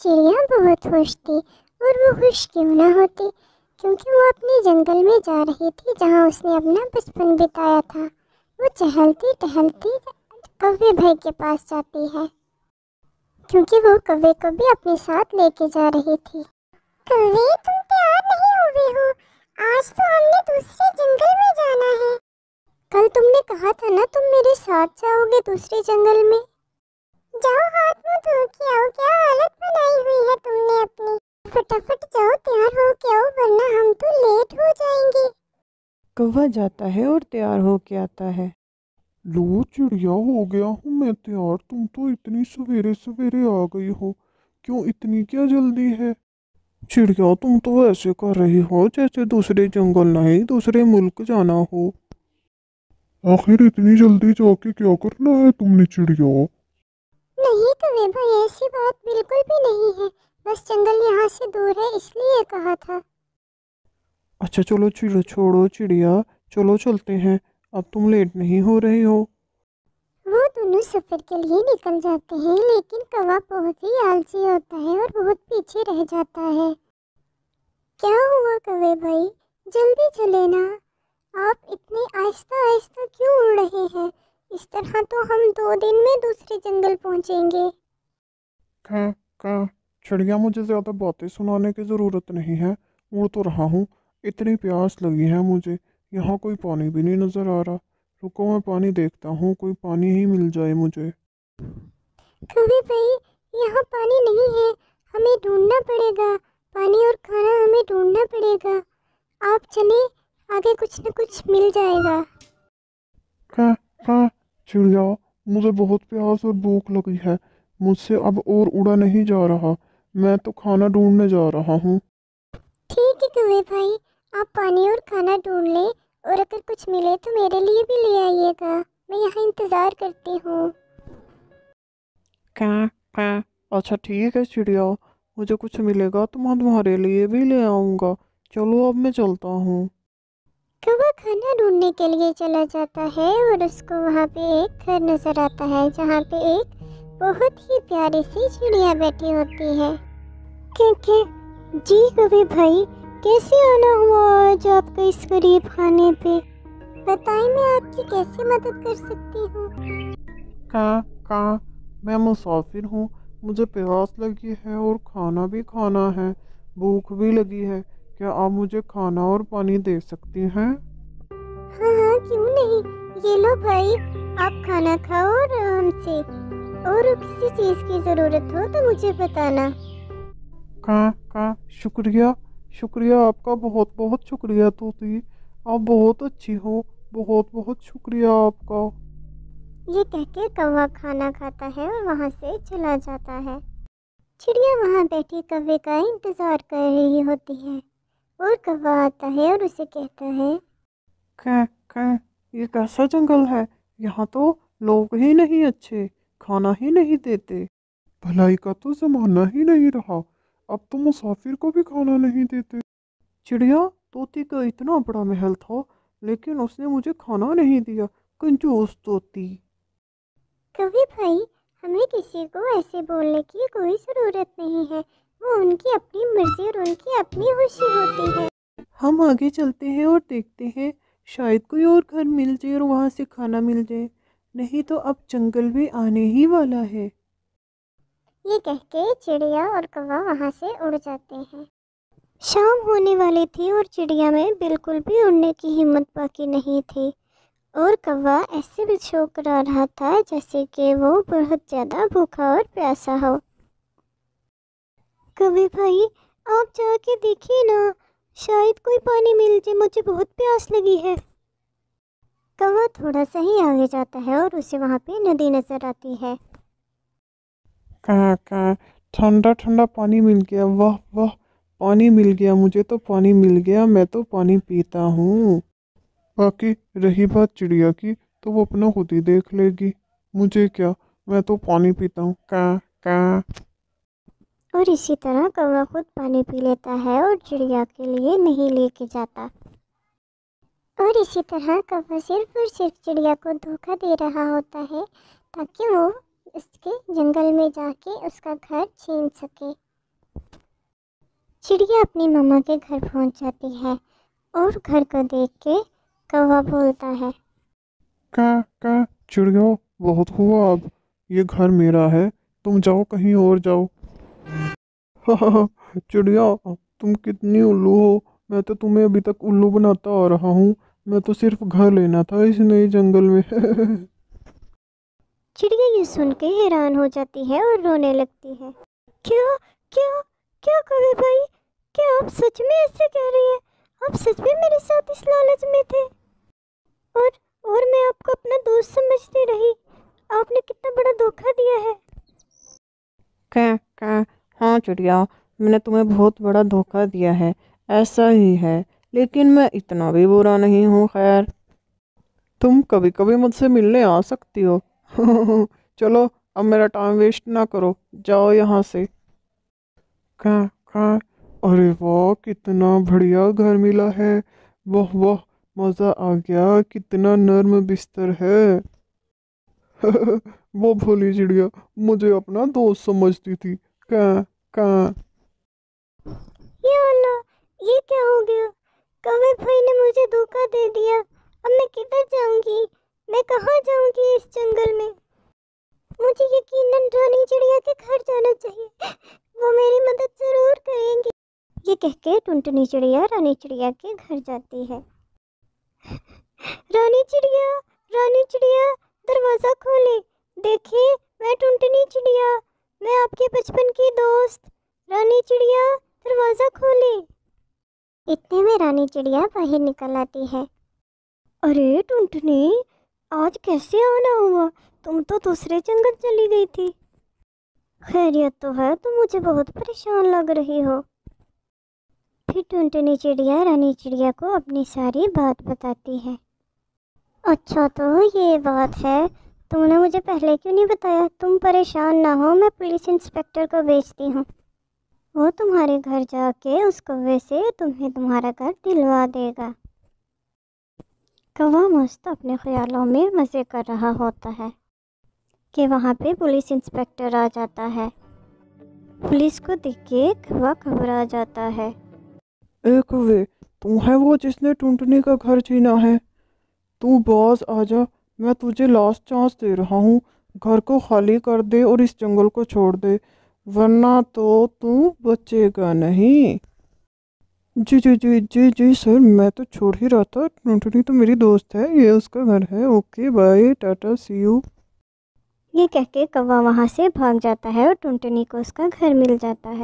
चिड़िया बहुत खुश थी। और वो खुश क्यों ना होती, क्योंकि वो अपने जंगल में जा रही थी जहाँ उसने अपना बचपन बिताया था। वो टहलती टहलती कौवे भाई के पास जाती है, क्योंकि वो कौवे को भी अपने साथ लेके जा रही थी। कौवे, तुम तैयार नहीं हुए हो? आज तो हमने दूसरे जंगल में जाना है। कल तुमने कहा था ना तुम मेरे साथ जाओगे दूसरे जंगल में। जाओ, हाथ मुंह धो के आओ। क्या हालत बनाई हुई है तुमने अपनी। फटाफट जाओ, तैयार हो के आओ, वरना हम तो लेट हो जाएंगे। कौवा जाता है और तैयार होके आता है। लो चिड़िया, हो गया हूँ मैं तैयार। तुम तो इतनी सवेरे सवेरे आ गई हो, क्यों इतनी क्या जल्दी है? चिड़िया, तुम तो ऐसे कर रही हो जैसे दूसरे जंगल नहीं दूसरे मुल्क जाना हो। आखिर इतनी जल्दी जाके क्या करना है तुमने चिड़िया? नहीं कौवे भाई, ऐसी बात बिल्कुल भी नहीं है। बस जंगल यहाँ से दूर है इसलिए कहा था। अच्छा चलो छोड़ो चिड़िया, चलो चलते हैं। अब तुम लेट नहीं हो रही हो। वो दोनों सफर के लिए निकल जाते हैं, लेकिन कौवा बहुत ही आलसी होता है और बहुत पीछे रह जाता है। क्या हुआ कौवे भाई, जल्दी चले ना। आप इतने आहिस्ता आहिस्ता क्यों उड़ रहे हैं? इस तरह तो हम 2 दिन में दूसरे जंगल पहुंचेंगे। हाँ हाँ, चिड़िया मुझे ज़्यादा बातें सुनाने की ज़रूरत नहीं है। उड़ तो रहा हूँ। इतनी प्यास लगी है मुझे, यहाँ कोई पानी भी नहीं नज़र आ रहा। रुको, मैं पानी देखता हूँ, कोई पानी ही मिल जाए मुझे। कौवे भाई, यहाँ पानी नहीं है, हमें ढूंढना पड़ेगा। पानी और खाना हमें ढूंढना पड़ेगा। आप चले, आगे कुछ न कुछ मिल जाएगा। हाँ हाँ, चिड़िया, मुझे बहुत प्यास और भूख लगी है। मुझसे अब और उड़ा नहीं जा रहा। मैं तो खाना ढूंढने जा रहा हूँ। ठीक है कौवे भाई, आप पानी और खाना ढूंढ लें, और अगर कुछ मिले तो मेरे लिए भी ले आइएगा। मैं यहाँ इंतज़ार करती हूँ। क्या क्या? अच्छा ठीक है चिड़िया, मुझे कुछ मिलेगा तो मैं तुम्हारे लिए भी ले आऊँगा। चलो अब मैं चलता हूँ। कौवा खाना ढूंढने के लिए चला जाता है और उसको वहाँ पे एक घर नजर आता है, जहाँ पे एक बहुत ही प्यारी सी चिड़िया बैठी होती है। क्योंकि जी कौवे भाई, कैसे आना हुआ आज आपका इस गरीब खाने पे? बताएं, मैं आपकी कैसे मदद कर सकती हूँ? कहाँ? मैं मुसाफिर हूँ। मुझे प्यास लगी है और खाना भी खाना है। भूख भी लगी है। क्या आप मुझे खाना और पानी दे सकती हैं? हाँ हाँ, क्यों नहीं। ये लो भाई, आप खाना खाओ और आराम से। और किसी चीज़ की ज़रूरत हो तो मुझे बताना। कहाँ? शुक्रिया। शुक्रिया आपका, बहुत बहुत शुक्रिया तोती। आप बहुत अच्छी हो। बहुत बहुत शुक्रिया आपका। ये कह के कौवा खाना खाता है और वहाँ से चला जाता है। चिड़िया वहाँ बैठी कौवे का इंतजार कर रही होती है, और कौवा आता है और उसे कहता है। क्या? ये कैसा जंगल है? यहाँ तो लोग ही नहीं अच्छे, खाना ही नहीं देते। भलाई का तो जमाना ही नहीं रहा। अब तो मुसाफिर को भी खाना नहीं देते। चिड़िया, तोती का इतना बड़ा महल था, लेकिन उसने मुझे खाना नहीं दिया। कंजूस तोती। कौवे भाई, हमें किसी को ऐसे बोलने की कोई ज़रूरत नहीं है। वो उनकी अपनी मर्जी और उनकी अपनी खुशी होती है। हम आगे चलते हैं और देखते हैं, शायद कोई और घर मिल जाए और वहाँ से खाना मिल जाए। नहीं तो अब जंगल भी आने ही वाला है। ये कह के चिड़िया और कौवा वहाँ से उड़ जाते हैं। शाम होने वाली थी और चिड़िया में बिल्कुल भी उड़ने की हिम्मत बाकी नहीं थी, और कौवा ऐसे भी चौंकरा रहा था जैसे कि वो बहुत ज़्यादा भूखा और प्यासा हो। कौवे भाई, आप जाके देखिए ना, शायद कोई पानी मिल जाए, मुझे बहुत प्यास लगी है। कौवा थोड़ा सा ही आगे जाता है और उसे वहाँ पे नदी नजर आती है। कहाँ? ठंडा ठंडा पानी मिल गया, वाह वाह। पानी मिल गया, मुझे तो पानी मिल गया। मैं तो पानी पीता हूँ। बाकी रही बात चिड़िया की, तो वो अपना खुद ही देख लेगी। मुझे क्या, मैं तो पानी पीता हूँ। कहाँ कहाँ? और इसी तरह कौवा खुद पानी पी लेता है और चिड़िया के लिए नहीं लेके जाता। और इसी तरह कौवा सिर्फ और सिर्फ चिड़िया को धोखा दे रहा होता है, ताकि वो उसके जंगल में जाके उसका घर छीन सके। चिड़िया अपनी मम्मा के घर पहुंच जाती है और घर को देख के कौवा बोलता है। क्या चिड़िया, बहुत हुआ अब। ये घर मेरा है, तुम जाओ कहीं और जाओ। चिड़िया, तुम कितनी उल्लू हो। मैं तो तुम्हें अभी तक उल्लू बनाता आ रहा हूँ। मैं तो सिर्फ घर लेना था इस नए जंगल में। चिड़िया ये सुन के हैरान हो जाती है और रोने लगती है। क्या क्या क्या कौवे भाई, क्या आप सच में ऐसे कह रही हैं? आप सच में मेरे साथ इस लालच में थे और और मैं आपको अपना दोस्त समझती रही। आपने कितना बड़ा धोखा दिया है। क्या हाँ चिड़िया, मैंने तुम्हें बहुत बड़ा धोखा दिया है, ऐसा ही है। लेकिन मैं इतना भी बुरा नहीं हूँ। खैर, तुम कभी कभी मुझसे मिलने आ सकती हो। चलो, अब मेरा टाइम वेस्ट ना करो, जाओ यहाँ से। क्या अरे वाह, कितना बढ़िया घर मिला है। वाह वाह, मज़ा आ गया। कितना नर्म बिस्तर है। वो भोली चिड़िया मुझे अपना दोस्त समझती थी। क्या क्या या अल्लाह, ये क्या हो गया? कौवे भाई ने मुझे धोखा दे दिया। अब मैं किधर जाऊंगी? मैं कहाँ जाऊंगी इस जंगल में? मुझे यकीनन रानी चिड़िया के घर जाना चाहिए। वो मेरी मदद जरूर करेंगी। ये कह के टुनटुनी चिड़िया रानी चिड़िया के घर जाती है। रानी चिड़िया, रानी चिड़िया, दरवाजा खोले। देखिए, मैं टुनटुनी चिड़िया, मैं आपके बचपन की दोस्त। रानी चिड़िया, दरवाजा खोले। इतने में रानी चिड़िया बाहर निकल आती है। अरे टुनटुनी, आज कैसे आना हुआ? तुम तो दूसरे जंगल चली गई थी। खैरियत तो है, तुम मुझे बहुत परेशान लग रही हो। फिर टुनटुनी चिड़िया रानी चिड़िया को अपनी सारी बात बताती है। अच्छा, तो ये बात है, तुमने मुझे पहले क्यों नहीं बताया? तुम परेशान ना हो, मैं पुलिस इंस्पेक्टर को भेजती हूँ। वो तुम्हारे घर जाके उस कौवे से तुम्हें तुम्हारा घर दिलवा देगा। कौवा मस्त अपने ख्यालों में मज़े कर रहा होता है कि वहाँ पे पुलिस इंस्पेक्टर आ जाता है। पुलिस को देख के कौवा घबरा जाता है। ए कौवे, तू है वो जिसने टुनटुनी का घर छीना है? तू बॉस आजा, मैं तुझे लास्ट चांस दे रहा हूँ। घर को खाली कर दे और इस जंगल को छोड़ दे, वरना तो तू बचेगा नहीं। जी जी जी जी जी सर, मैं तो छोड़ ही रहा था। टुनटुनी तो मेरी दोस्त है, ये उसका घर है। Okay bye, tata, see you. ये कह के कौवा वहाँ से भाग जाता है और टुनटुनी को उसका घर मिल जाता है।